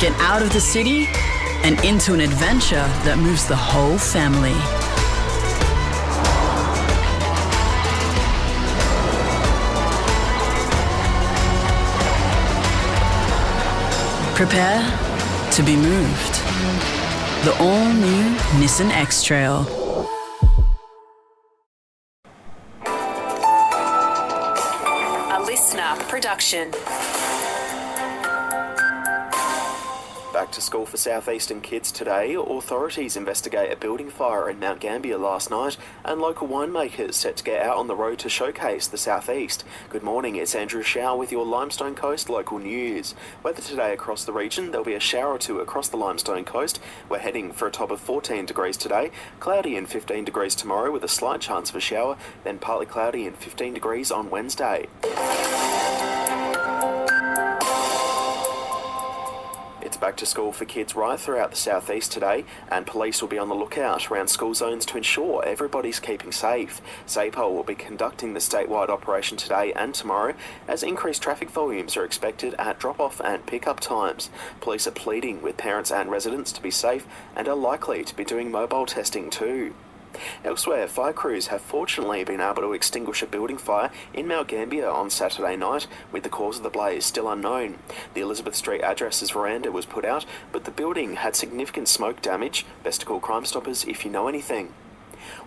Get out of the city and into an adventure that moves the whole family. Prepare to be moved. The all-new Nissan X-Trail. A LISTNR production. Back to school for southeastern kids today. Authorities investigate a building fire in Mount Gambier last night, and local winemakers set to get out on the road to showcase the southeast. Good morning, it's Andrew Shaw with your Limestone Coast local news. Weather today across the region, there'll be a shower or two across the Limestone Coast. We're heading for a top of 14 degrees today, cloudy and 15 degrees tomorrow with a slight chance of a shower, then partly cloudy and 15 degrees on Wednesday. It's back to school for kids right throughout the southeast today, and police will be on the lookout around school zones to ensure everybody's keeping safe. SAPOL will be conducting the statewide operation today and tomorrow, as increased traffic volumes are expected at drop-off and pick-up times. Police are pleading with parents and residents to be safe and are likely to be doing mobile testing too. Elsewhere, fire crews have fortunately been able to extinguish a building fire in Mount Gambier on Saturday night, with the cause of the blaze still unknown. The Elizabeth Street address's veranda was put out, but the building had significant smoke damage. Best to call Crime Stoppers if you know anything.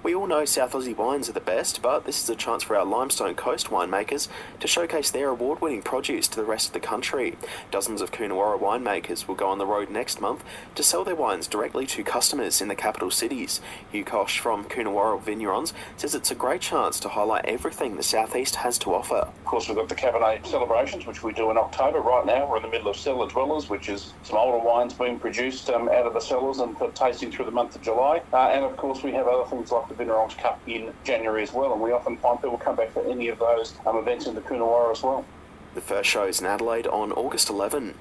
We all know South Aussie wines are the best, but this is a chance for our Limestone Coast winemakers to showcase their award-winning produce to the rest of the country. Dozens of Coonawarra winemakers will go on the road next month to sell their wines directly to customers in the capital cities. Hugh Kosh from Coonawarra Vignerons says it's a great chance to highlight everything the southeast has to offer. Of course, we've got the Cabernet celebrations, which we do in October. Right now, we're in the middle of Cellar Dwellers, which is some older wines being produced out of the cellars and for tasting through the month of July. And of course, we have other things like the Vignerons Cup in January as well, and we often find people come back for any of those events in the Coonawarra as well. The first show is in Adelaide on August 11.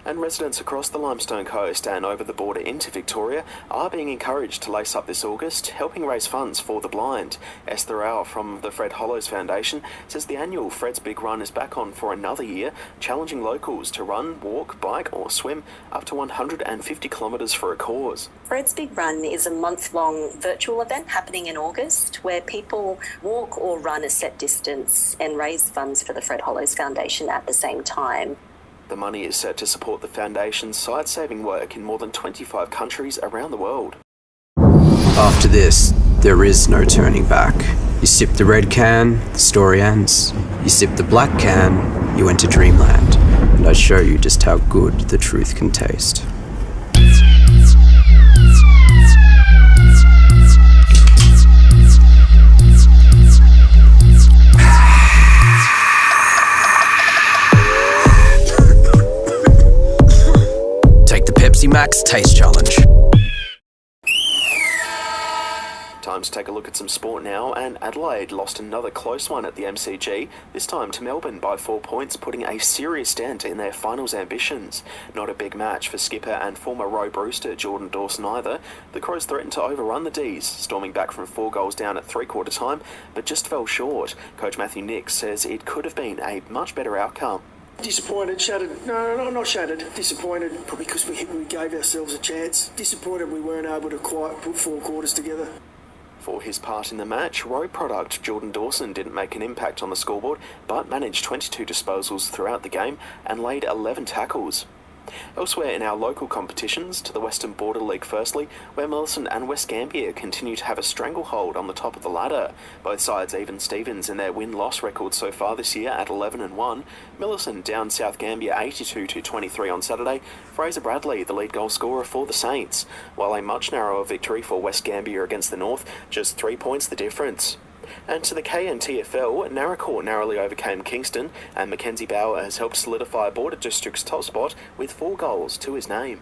And residents across the Limestone Coast and over the border into Victoria are being encouraged to lace up this August, helping raise funds for the blind. Esther Rao from the Fred Hollows Foundation says the annual Fred's Big Run is back on for another year, challenging locals to run, walk, bike or swim up to 150 kilometres for a cause. Fred's Big Run is a month-long virtual event happening in August where people walk or run a set distance and raise funds for the Fred Hollows Foundation at the same time. The money is set to support the Foundation's site-saving work in more than 25 countries around the world. After this, there is no turning back. You sip the red can, the story ends. You sip the black can, you enter dreamland. And I show you just how good the truth can taste. Max Taste Challenge. Time to take a look at some sport now, and Adelaide lost another close one at the MCG, this time to Melbourne by 4 points, putting a serious dent in their finals ambitions. Not a big match for skipper and former Roe Brewster Jordan Dawson either. The Crows threatened to overrun the D's, storming back from 4 goals down at three-quarter time, but just fell short. Coach Matthew Nix says it could have been a much better outcome. Disappointed, shattered. No, not shattered. Disappointed, probably because we gave ourselves a chance. Disappointed we weren't able to quite put 4 quarters together. For his part in the match, Roe product Jordan Dawson didn't make an impact on the scoreboard, but managed 22 disposals throughout the game and laid 11 tackles. Elsewhere in our local competitions, to the Western Border League firstly, where Millicent and West Gambier continue to have a stranglehold on the top of the ladder. Both sides even Stevens in their win-loss record so far this year at 11-1. Millicent down South Gambier 82-23 on Saturday. Fraser Bradley, the lead goal scorer for the Saints, while a much narrower victory for West Gambier against the North, just 3 points the difference. And to the KNTFL, Narracourt narrowly overcame Kingston, and Mackenzie Bauer has helped solidify Border District's top spot with 4 goals to his name.